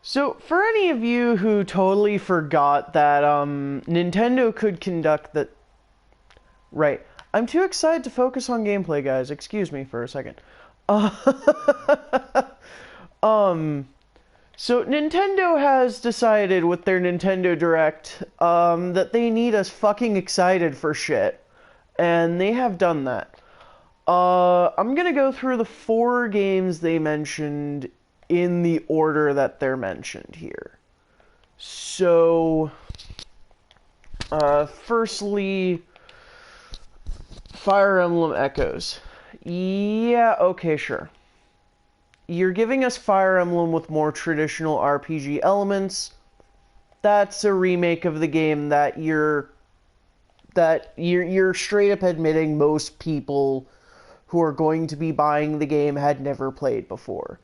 So, for any of you who totally forgot that Nintendo could conduct the right, I'm too excited to focus on gameplay, guys. Excuse me for a second. Uh, um, so Nintendo has decided with their Nintendo Direct that they need us fucking excited for shit, and they have done that. I'm gonna go through the 4 games they mentioned in the order that they're mentioned here. So, firstly, Fire Emblem Echoes. Yeah, okay, sure. You're giving us Fire Emblem with more traditional RPG elements. That's a remake of the game that you're straight up admitting most people who are going to be buying the game had never played before.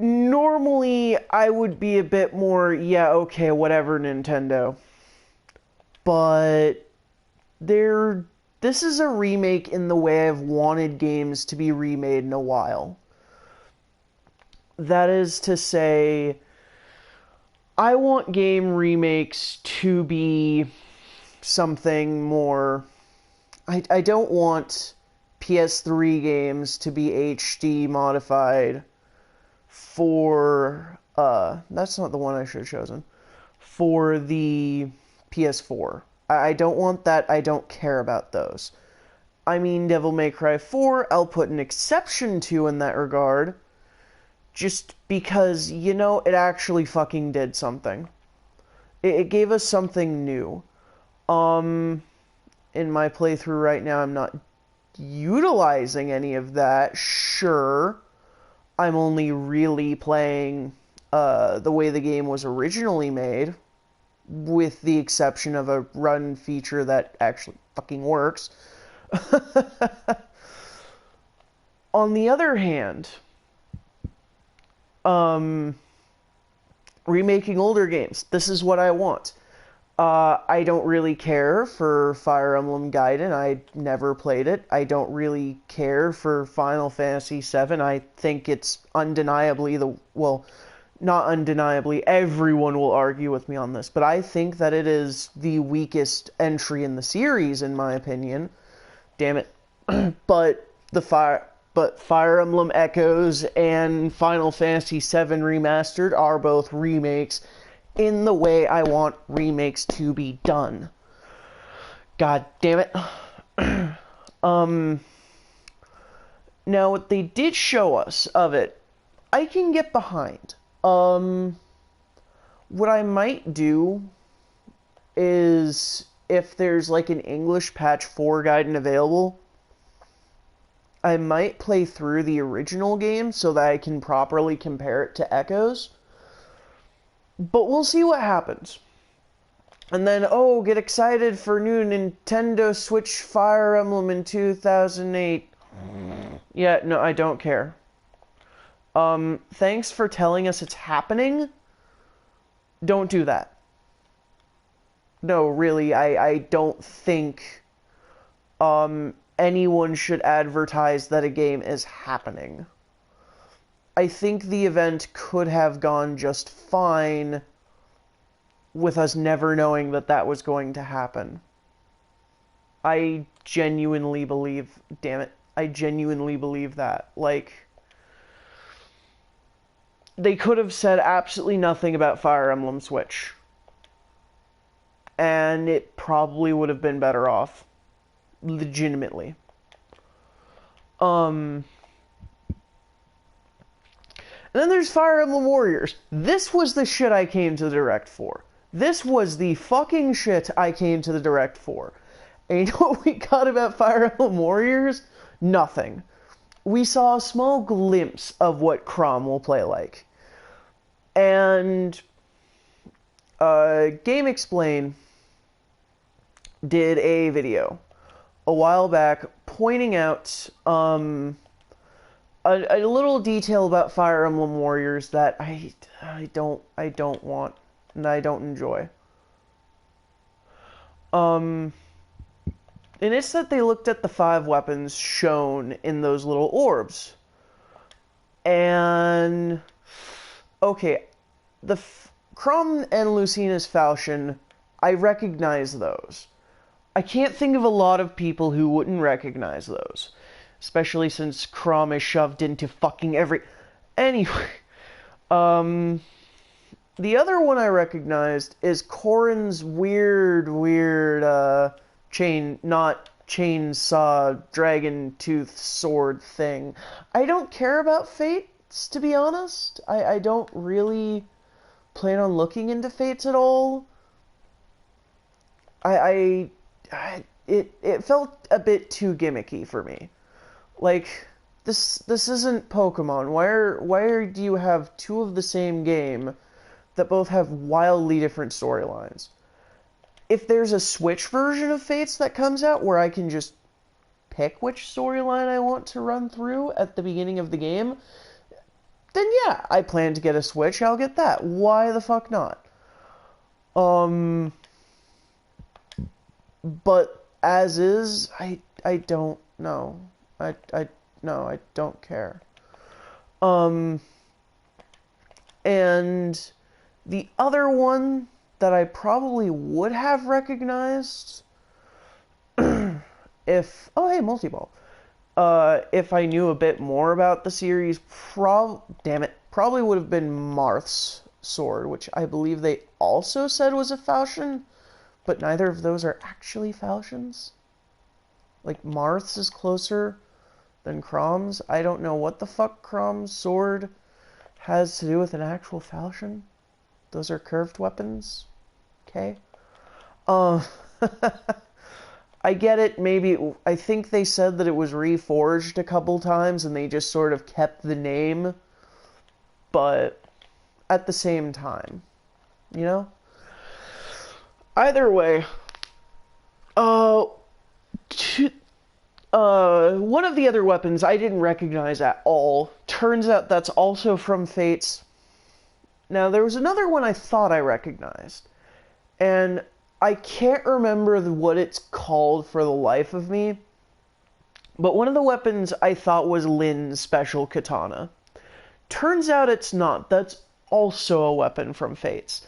Normally, I would be a bit more, yeah, okay, whatever, Nintendo. But this is a remake in the way I've wanted games to be remade in a while. That is to say, I want game remakes to be something more. I don't want PS3 games to be HD modified for that's not the one I should have chosen, for the PS4. I don't want that. I don't care about those. I mean, Devil May Cry 4, I'll put an exception to in that regard, just because, it actually fucking did something. It gave us something new. In my playthrough right now, I'm not utilizing any of that. Sure, I'm only really playing the way the game was originally made, with the exception of a run feature that actually fucking works. On the other hand, remaking older games. This is what I want. I don't really care for Fire Emblem Gaiden. I never played it. I don't really care for Final Fantasy VII. I think it's undeniably not undeniably, everyone will argue with me on this, but I think that it is the weakest entry in the series, in my opinion. Damn it. But Fire Emblem Echoes and Final Fantasy VII Remastered are both remakes in the way I want remakes to be done. God damn it. Now what they did show us of it, I can get behind. What I might do is, if there's like an English patch 4 guide available, I might play through the original game so that I can properly compare it to Echoes. But we'll see what happens. And then, get excited for new Nintendo Switch Fire Emblem in 2008. Yeah, no, I don't care. Thanks for telling us it's happening. Don't do that. No, really, I don't think, anyone should advertise that a game is happening. I think the event could have gone just fine with us never knowing that that was going to happen. I genuinely believe that. Like, they could have said absolutely nothing about Fire Emblem Switch, and it probably would have been better off. Legitimately. And then there's Fire Emblem Warriors. This was the shit I came to the Direct for. This was the fucking shit I came to the Direct for. And you know what we got about Fire Emblem Warriors? Nothing. We saw a small glimpse of what Chrom will play like. And Game Explain did a video a while back pointing out a little detail about Fire Emblem Warriors that I don't want and I don't enjoy. And it's that they looked at the 5 weapons shown in those little orbs. And Okay, Crom and Lucina's falchion, I recognize those. I can't think of a lot of people who wouldn't recognize those. Especially since Crom is shoved into fucking every... Anyway, the other one I recognized is Corrin's weird, not chainsaw, dragon tooth sword thing. I don't care about Fates, to be honest. I don't really plan on looking into Fates at all. It felt a bit too gimmicky for me. Like, this isn't Pokemon. Why do you have two of the same game that both have wildly different storylines? If there's a Switch version of Fates that comes out where I can just pick which storyline I want to run through at the beginning of the game, then yeah, I plan to get a Switch, I'll get that. Why the fuck not? But as is, I don't know. No, I don't care. And the other one that I probably would have recognized if... Oh, hey, Multiball. If I knew a bit more about the series, probably would have been Marth's sword, which I believe they also said was a falchion, but neither of those are actually falchions. Like, Marth's is closer than Crom's. I don't know what the fuck Crom's sword has to do with an actual falchion. Those are curved weapons. Okay. I get it, maybe... I think they said that it was reforged a couple times, and they just sort of kept the name. But at the same time, you know? Either way, one of the other weapons I didn't recognize at all. Turns out that's also from Fates. Now, there was another one I thought I recognized, and I can't remember what it's called for the life of me, but one of the weapons I thought was Lynn's special katana. Turns out it's not. That's also a weapon from Fates.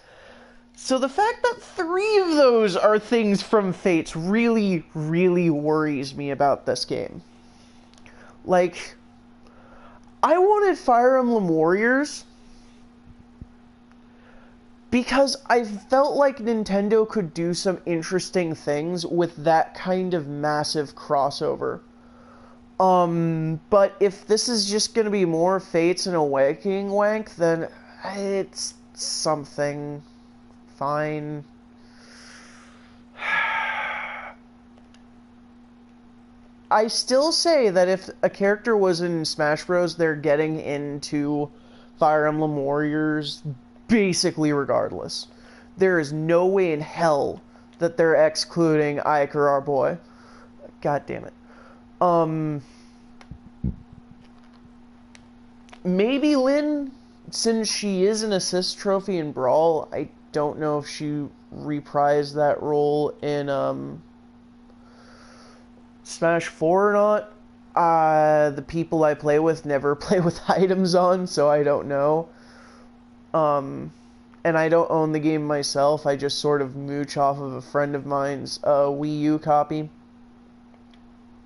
So the fact that 3 of those are things from Fates really, really worries me about this game. Like, I wanted Fire Emblem Warriors because I felt like Nintendo could do some interesting things with that kind of massive crossover. But if this is just gonna be more Fates and Awakening wank, then it's something fine. I still say that if a character was in Smash Bros., they're getting into Fire Emblem Warriors basically regardless. There is no way in hell that they're excluding Iker, our boy. God damn it. Maybe Lynn, since she is an assist trophy in Brawl. I don't know if she reprised that role in Smash 4 or not. The people I play with never play with items on, so I don't know. And I don't own the game myself. I just sort of mooch off of a friend of mine's Wii U copy.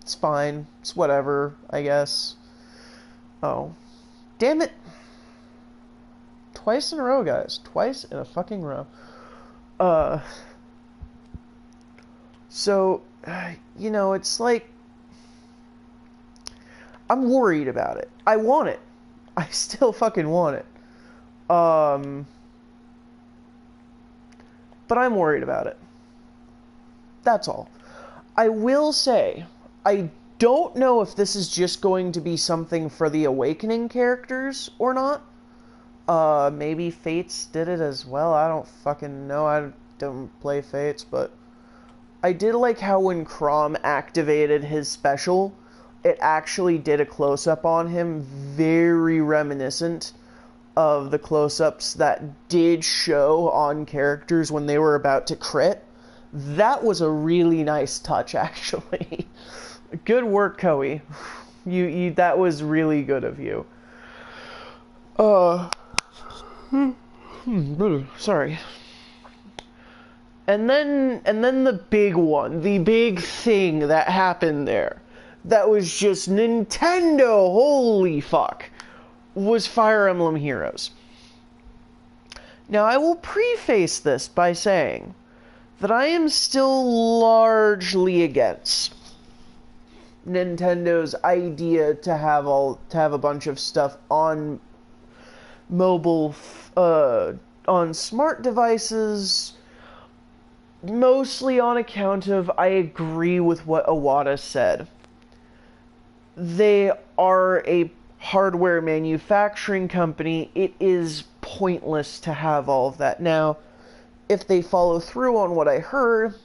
It's fine. It's whatever, I guess. Oh. Damn it. Twice in a row, guys. Twice in a fucking row. So, you know, it's like... I'm worried about it. I want it. I still fucking want it. But I'm worried about it. That's all. I will say, I don't know if this is just going to be something for the Awakening characters or not. Maybe Fates did it as well. I don't fucking know. I don't play Fates, but I did like how when Crom activated his special, it actually did a close-up on him, very reminiscent of the close-ups that did show on characters when they were about to crit. That was a really nice touch, actually. Good work, Koei. You that was really good of you. Sorry. And then the big one, the big thing that happened there, that was just Nintendo, holy fuck, was Fire Emblem Heroes. Now, I will preface this by saying that I am still largely against Nintendo's idea to have a bunch of stuff on mobile, on smart devices, mostly on account of, I agree with what Iwata said. They are a hardware manufacturing company. It is pointless to have all of that. Now, if they follow through on what I heard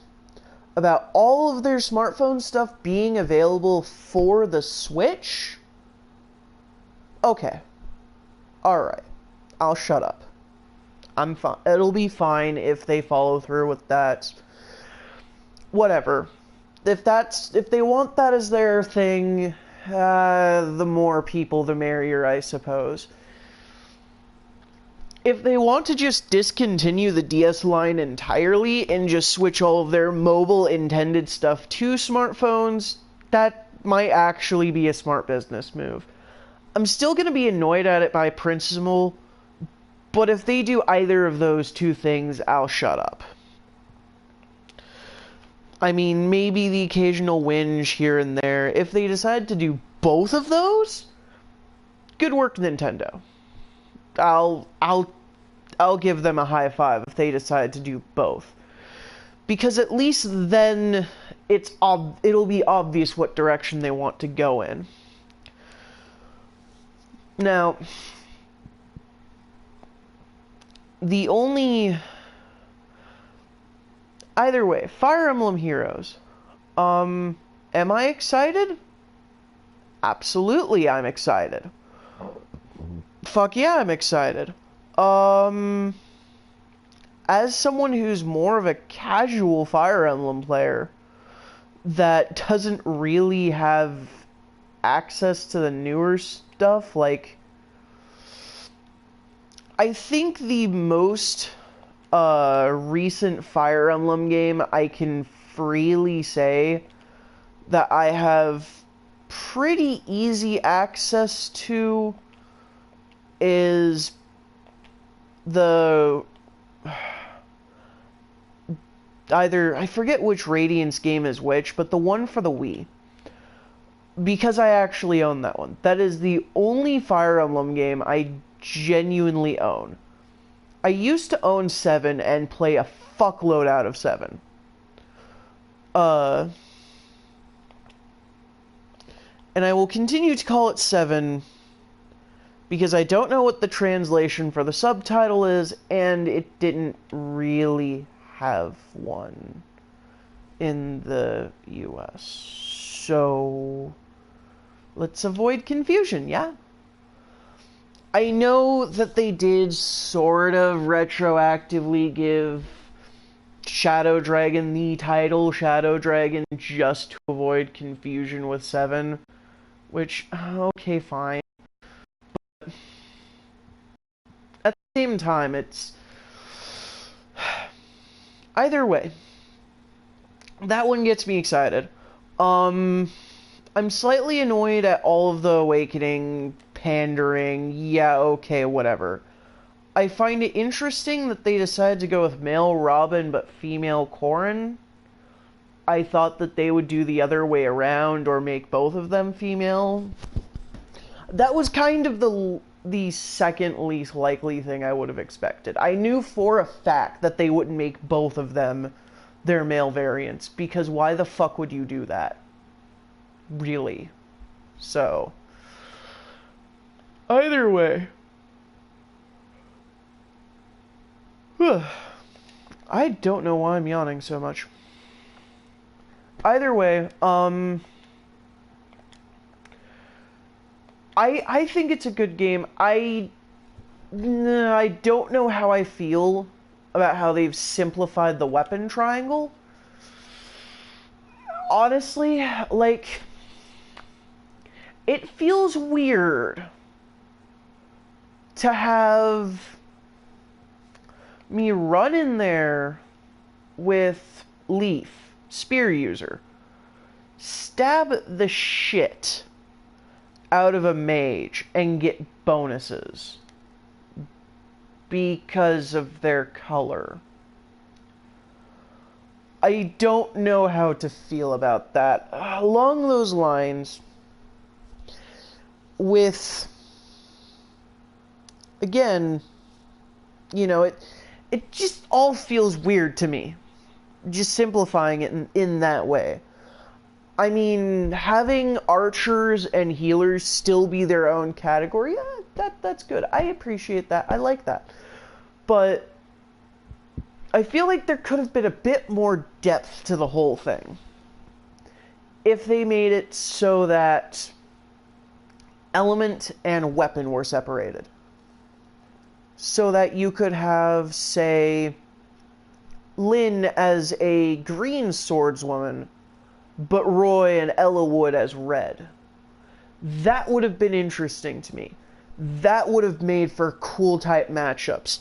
about all of their smartphone stuff being available for the Switch, okay. Alright. I'll shut up. I'm fine. It'll be fine if they follow through with that. Whatever. If they want that as their thing, the more people, the merrier, I suppose. If they want to just discontinue the DS line entirely and just switch all of their mobile intended stuff to smartphones, that might actually be a smart business move. I'm still going to be annoyed at it by principle, but if they do either of those two things, I'll shut up. I mean, maybe the occasional whinge here and there. If they decide to do both of those, good work, Nintendo. I'll give them a high five if they decide to do both. Because at least then it'll be obvious what direction they want to go in. Now, either way, Fire Emblem Heroes. Am I excited? Absolutely, I'm excited. Fuck yeah, I'm excited. As someone who's more of a casual Fire Emblem player that doesn't really have access to the newer stuff, like, I think the most recent Fire Emblem game I can freely say that I have pretty easy access to is I forget which Radiance game is which, but the one for the Wii. Because I actually own that one. That is the only Fire Emblem game I genuinely own. I used to own 7 and play a fuckload out of 7. And I will continue to call it 7 because I don't know what the translation for the subtitle is, and it didn't really have one in the US. So let's avoid confusion, yeah? I know that they did sort of retroactively give Shadow Dragon the title Shadow Dragon just to avoid confusion with 7, which, okay, fine. But at the same time, it's... Either way, that one gets me excited. I'm slightly annoyed at all of the Awakening pandering. Yeah, okay, whatever. I find it interesting that they decided to go with male Robin but female Corrin. I thought that they would do the other way around or make both of them female. That was kind of the second least likely thing I would have expected. I knew for a fact that they wouldn't make both of them their male variants, because why the fuck would you do that? Really? So, either way, I don't know why I'm yawning so much. Either way, I think it's a good game. I don't know how I feel about how they've simplified the weapon triangle. Honestly, like, it feels weird to have me run in there with Leaf, spear user, stab the shit out of a mage and get bonuses because of their color. I don't know how to feel about that. Along those lines, with, again, you know, it just all feels weird to me, just simplifying it in that way. I mean, having archers and healers still be their own category, that's good. I appreciate that. I like that. But I feel like there could have been a bit more depth to the whole thing if they made it so that element and weapon were separated. So that you could have, say, Lynn as a green swordswoman, but Roy and Ella Wood as red. That would have been interesting to me. That would have made for cool type matchups.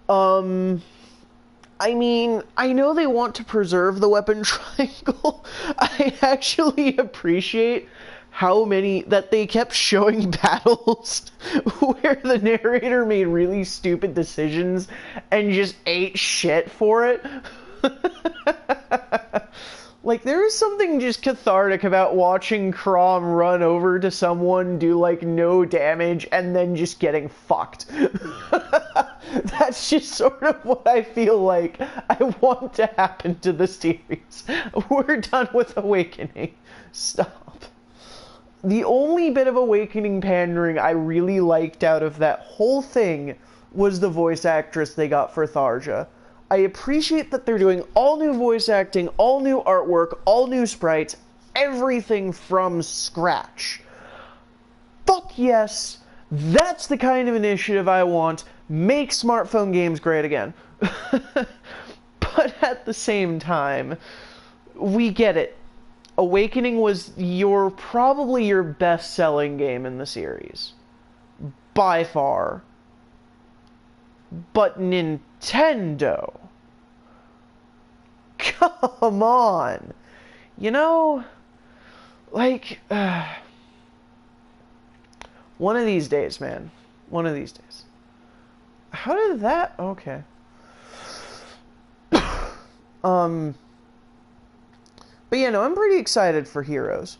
I mean, I know they want to preserve the weapon triangle. I actually appreciate how many that they kept showing battles where the narrator made really stupid decisions and just ate shit for it. Like, there is something just cathartic about watching Crom run over to someone, do, like, no damage, and then just getting fucked. That's just sort of what I feel like I want to happen to the series. We're done with Awakening. Stop. The only bit of Awakening pandering I really liked out of that whole thing was the voice actress they got for Tharja. I appreciate that they're doing all new voice acting, all new artwork, all new sprites, everything from scratch. Fuck yes, that's the kind of initiative I want. Make smartphone games great again. But at the same time, we get it. Awakening was probably your best-selling game in the series. By far. But Nintendo... Come on! You know, like, one of these days, man. One of these days. How did that... Okay. But yeah, no, I'm pretty excited for Heroes.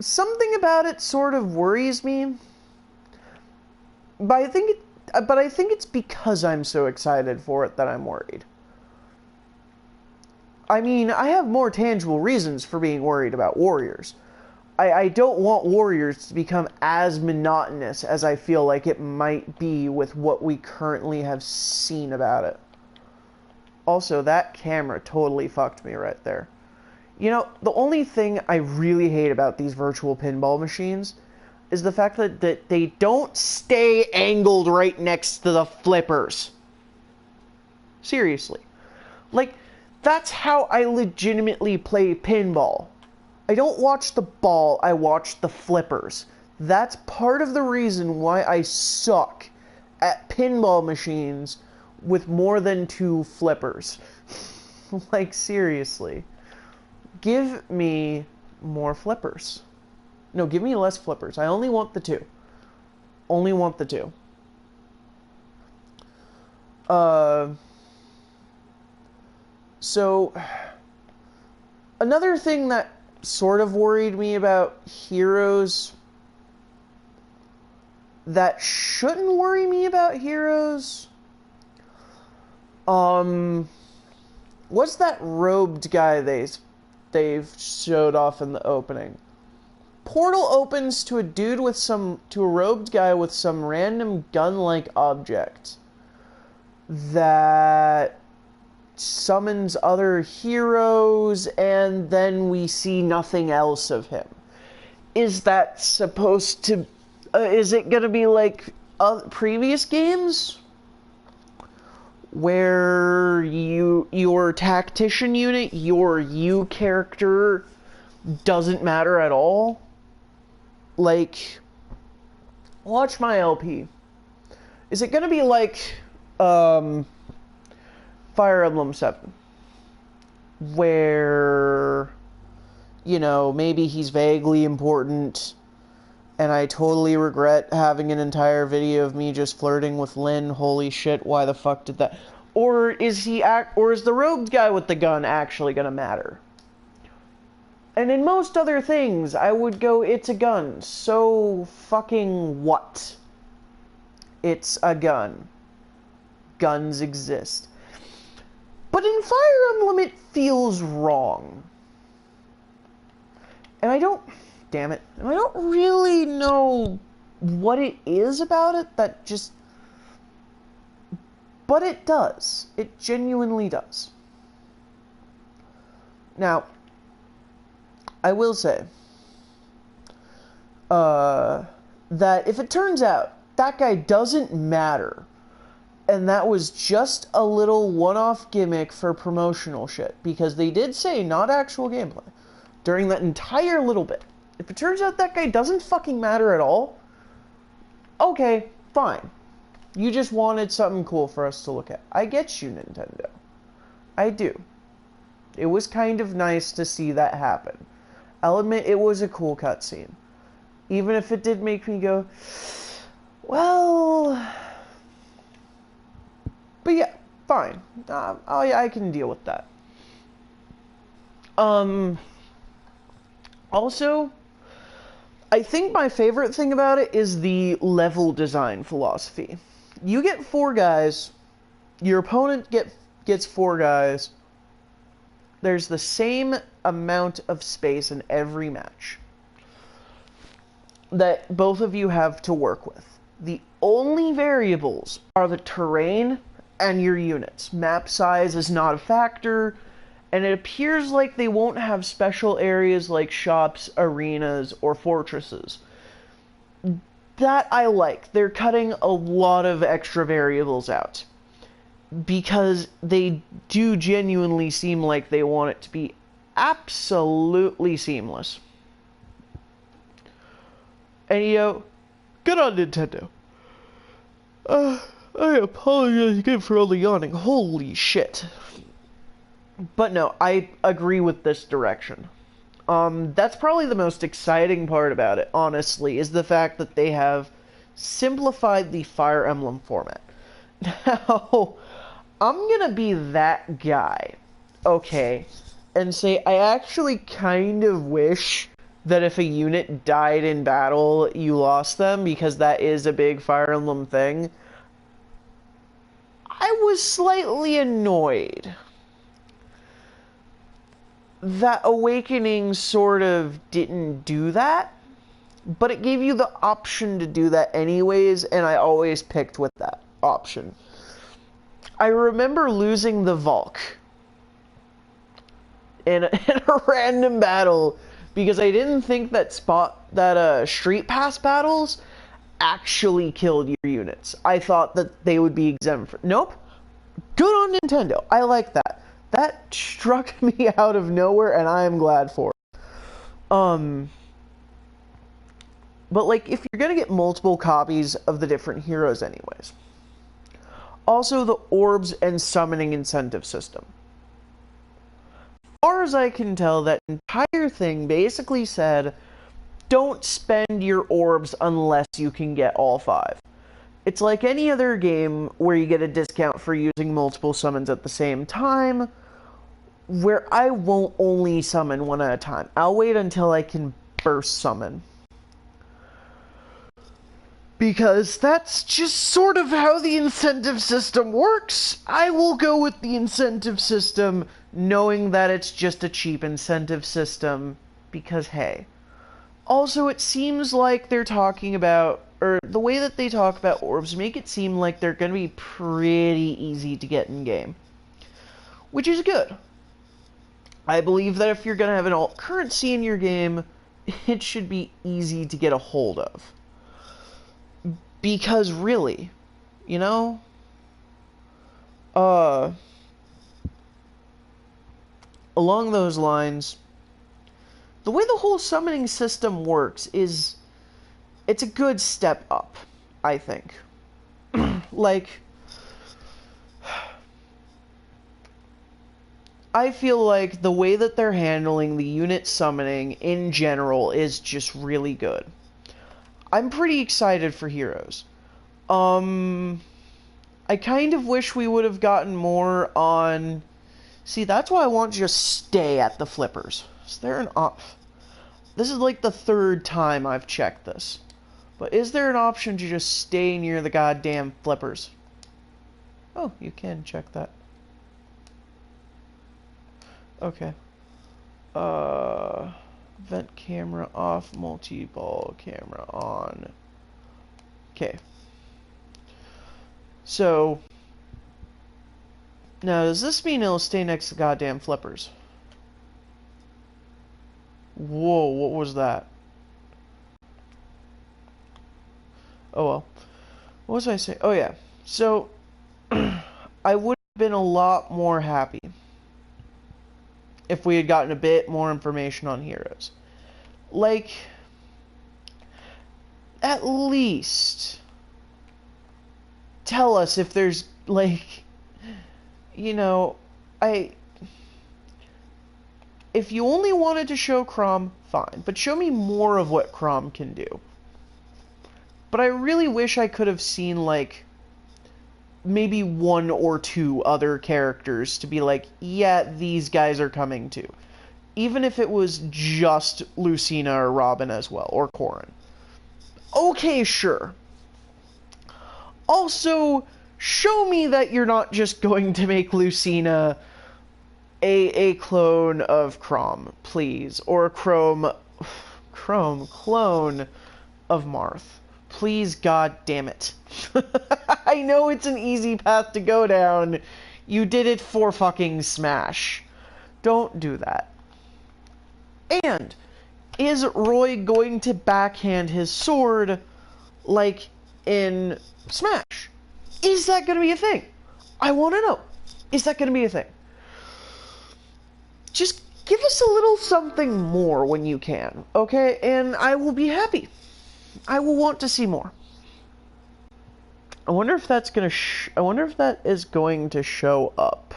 Something about it sort of worries me. But I think it's because I'm so excited for it that I'm worried. I mean, I have more tangible reasons for being worried about Warriors. I don't want Warriors to become as monotonous as I feel like it might be with what we currently have seen about it. Also, that camera totally fucked me right there. You know, the only thing I really hate about these virtual pinball machines is the fact that they don't stay angled right next to the flippers. Seriously. Like, that's how I legitimately play pinball. I don't watch the ball, I watch the flippers. That's part of the reason why I suck at pinball machines with more than 2 flippers. Like, seriously. Give me more flippers. No, give me less flippers. I only want the 2. Only want the 2. So, another thing that sort of worried me about Heroes that shouldn't worry me about Heroes, what's that robed guy they've showed off in the opening? Portal opens to a robed guy with some random gun-like object that summons other heroes, and then we see nothing else of him. Is that supposed to... is it gonna be like previous games? Where your tactician unit, your you character, doesn't matter at all? Like, watch my LP. Is it gonna be like um, Fire Emblem 7, where, you know, maybe he's vaguely important, and I totally regret having an entire video of me just flirting with Lynn. Holy shit, why the fuck did that? Or is the robed guy with the gun actually gonna matter? And in most other things, I would go, it's a gun. So fucking what? It's a gun. Guns exist. But in Fire Emblem, it feels wrong. And I don't... Damn it. And I don't really know what it is about it that just... But it does. It genuinely does. Now, I will say that if it turns out that guy doesn't matter, and that was just a little one-off gimmick for promotional shit, because they did say not actual gameplay during that entire little bit. If it turns out that guy doesn't fucking matter at all, okay, fine. You just wanted something cool for us to look at. I get you, Nintendo. I do. It was kind of nice to see that happen. I'll admit it was a cool cutscene. Even if it did make me go, well... But yeah, fine. I can deal with that. Also, I think my favorite thing about it is the level design philosophy. You get 4 guys, your opponent gets 4 guys, there's the same amount of space in every match that both of you have to work with. The only variables are the terrain and your units. Map size is not a factor, and it appears like they won't have special areas like shops, arenas, or fortresses. That I like. They're cutting a lot of extra variables out, because they do genuinely seem like they want it to be absolutely seamless. And you know, good on Nintendo. I apologize again for all the yawning. Holy shit. But no, I agree with this direction. That's probably the most exciting part about it, honestly, is the fact that they have simplified the Fire Emblem format. Now, I'm gonna be that guy, okay, and say I actually kind of wish that if a unit died in battle, you lost them, because that is a big Fire Emblem thing. I was slightly annoyed that Awakening sort of didn't do that, but it gave you the option to do that anyways, and I always picked with that option. I remember losing the Valk in a random battle because I didn't think that street pass battles actually killed your units. I thought that they would be exempt from... Nope. Good on Nintendo. I like that. That struck me out of nowhere, and I am glad for it. But, like, if you're gonna get multiple copies of the different heroes anyways. Also, the orbs and summoning incentive system. As far as I can tell, that entire thing basically said, don't spend your orbs unless you can get all 5. It's like any other game where you get a discount for using multiple summons at the same time, where I won't only summon one at a time. I'll wait until I can burst summon. Because that's just sort of how the incentive system works. I will go with the incentive system, knowing that it's just a cheap incentive system, because hey. Also, it seems like they're talking about, or the way that they talk about orbs make it seem like they're going to be pretty easy to get in-game. Which is good. I believe that if you're going to have an alt currency in your game, it should be easy to get a hold of. Because really, you know, along those lines, the way the whole summoning system works is, it's a good step up, I think. Like, I feel like the way that they're handling the unit summoning in general is just really good. I'm pretty excited for Heroes. I kind of wish we would have gotten more on... See, that's why I want to just stay at the flippers. Is there an This is like the third time I've checked this. But is there an option to just stay near the goddamn flippers? Oh, you can check that. Okay. Vent camera off, multi-ball camera on. Okay. So, now does this mean it'll stay next to goddamn flippers? Whoa, what was that? Oh well. What was I saying? Oh yeah. So, I would have been a lot more happy if we had gotten a bit more information on Heroes. Like, at least tell us if there's, like, you know, if you only wanted to show Crom, fine, but show me more of what Crom can do. But I really wish I could have seen, like, maybe one or two other characters to be like, yeah, these guys are coming too. Even if it was just Lucina or Robin as well, or Corrin. Okay, sure. Also, show me that you're not just going to make Lucina a clone of Crom, please. Or a clone of Marth. Please, god damn it. I know it's an easy path to go down. You did it for fucking Smash. Don't do that. And, is Roy going to backhand his sword like in Smash? Is that going to be a thing? I want to know. Is that going to be a thing? Just give us a little something more when you can, okay? And I will be happy. I will want to see more. I wonder if that's gonna I wonder if that is going to show up,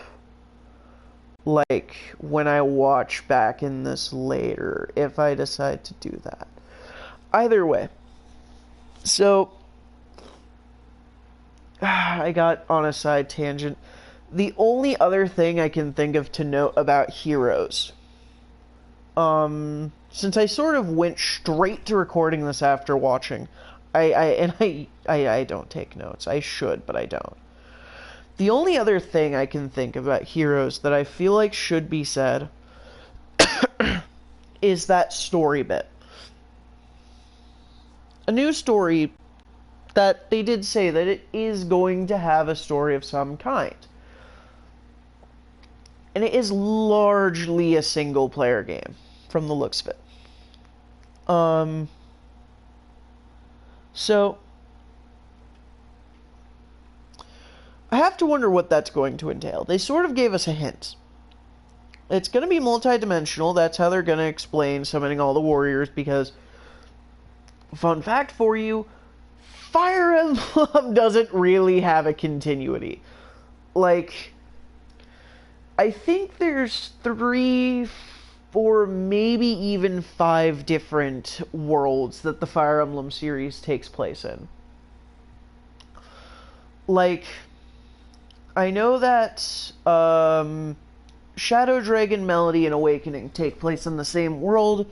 like, when I watch back in this later, if I decide to do that. Either way. So, I got on a side tangent. The only other thing I can think of to note about Heroes, since I sort of went straight to recording this after watching, I don't take notes. I should, but I don't. The only other thing I can think about Heroes that I feel like should be said is that story bit. A new story that they did say that it is going to have a story of some kind. And it is largely a single-player game, from the looks of it. So, I have to wonder what that's going to entail. They sort of gave us a hint. It's going to be multi-dimensional. That's how they're going to explain summoning all the warriors, because, fun fact for you, Fire Emblem doesn't really have a continuity. Like, I think there's 3, 4, maybe even 5 different worlds that the Fire Emblem series takes place in. Like, I know that Shadow Dragon, Melody, and Awakening take place in the same world.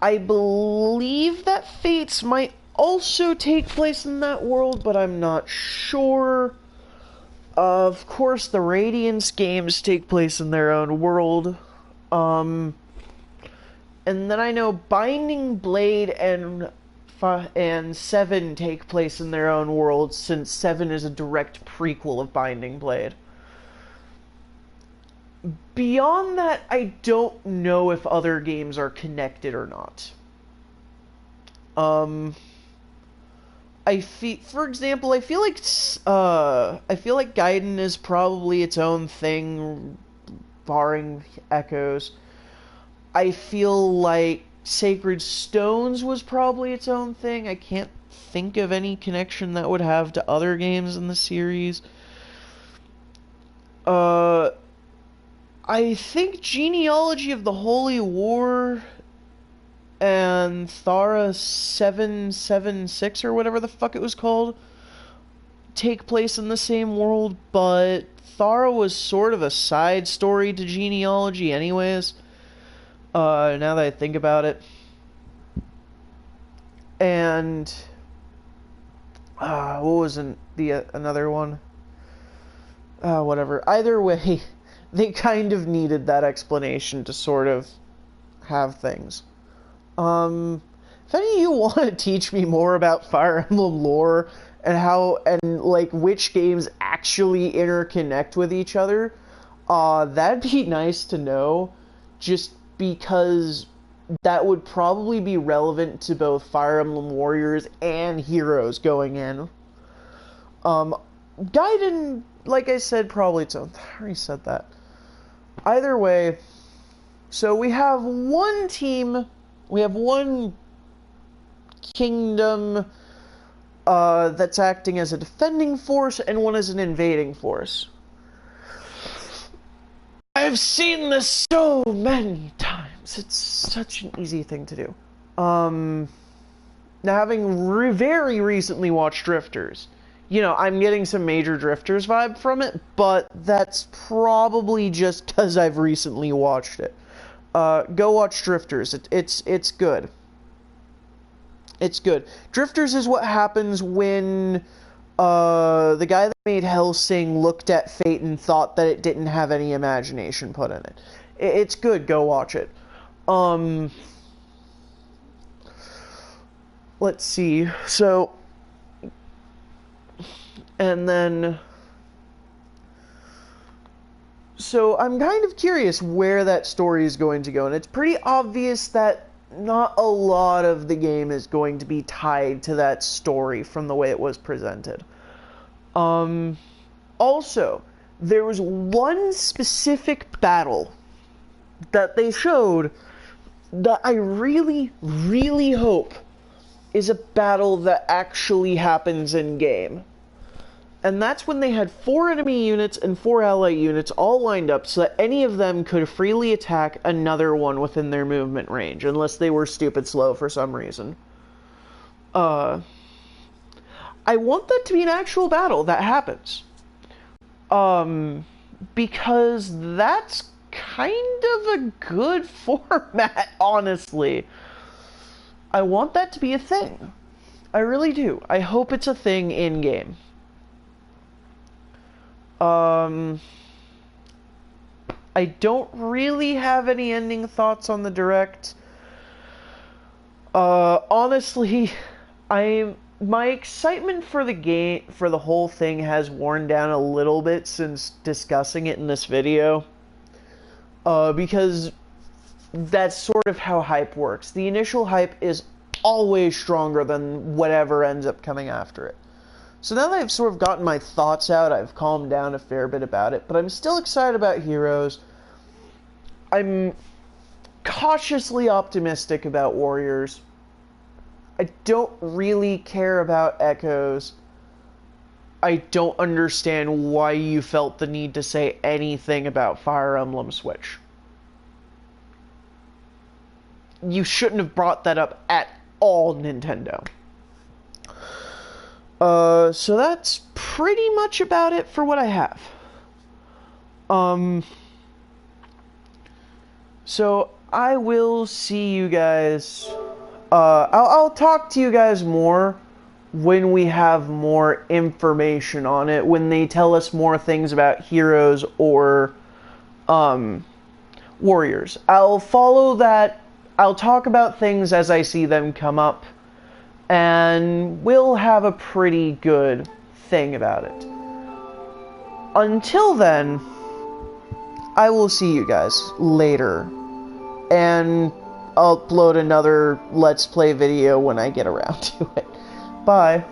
I believe that Fates might also take place in that world, but I'm not sure. Of course, the Radiance games take place in their own world. And then I know Binding Blade and 7 take place in their own worlds, since 7 is a direct prequel of Binding Blade. Beyond that, I don't know if other games are connected or not. For example, I feel like Gaiden is probably its own thing, barring Echoes. I feel like Sacred Stones was probably its own thing. I can't think of any connection that would have to other games in the series. I think Genealogy of the Holy War and Thara 776 or whatever the fuck it was called take place in the same world, but Thara was sort of a side story to Genealogy anyways, now that I think about it. And what was another one? Whatever. Either way, they kind of needed that explanation to sort of have things. If any of you want to teach me more about Fire Emblem lore and like which games actually interconnect with each other, that'd be nice to know, just because that would probably be relevant to both Fire Emblem Warriors and Heroes going in. Gaiden, like I said, probably its own. I already said that. Either way, so we have one team, we have one kingdom that's acting as a defending force and one as an invading force. I've seen this so many times. It's such an easy thing to do. Now, having very recently watched Drifters, you know, I'm getting some major Drifters vibe from it, but that's probably just because I've recently watched it. Go watch Drifters. It's good. It's good. Drifters is what happens when the guy that made Hellsing looked at Fate and thought that it didn't have any imagination put in it. It's good. Go watch it. Let's see. So, and then, so I'm kind of curious where that story is going to go, and it's pretty obvious that not a lot of the game is going to be tied to that story from the way it was presented. Also, there was one specific battle that they showed that I really, really hope is a battle that actually happens in-game. And that's when they had 4 enemy units and 4 ally units all lined up so that any of them could freely attack another one within their movement range, unless they were stupid slow for some reason. I want that to be an actual battle that happens. Because that's kind of a good format, honestly. I want that to be a thing. I really do. I hope it's a thing in-game. I don't really have any ending thoughts on the Direct. Honestly, my excitement for the game, for the whole thing, has worn down a little bit since discussing it in this video. Because that's sort of how hype works. The initial hype is always stronger than whatever ends up coming after it. So now that I've sort of gotten my thoughts out, I've calmed down a fair bit about it, but I'm still excited about Heroes. I'm cautiously optimistic about Warriors. I don't really care about Echoes. I don't understand why you felt the need to say anything about Fire Emblem Switch. You shouldn't have brought that up at all, Nintendo. So that's pretty much about it for what I have. So I will see you guys, I'll talk to you guys more when we have more information on it, when they tell us more things about Heroes or, Warriors. I'll follow that. I'll talk about things as I see them come up, and we'll have a pretty good thing about it. Until then, I will see you guys later, and I'll upload another Let's Play video when I get around to it. Bye.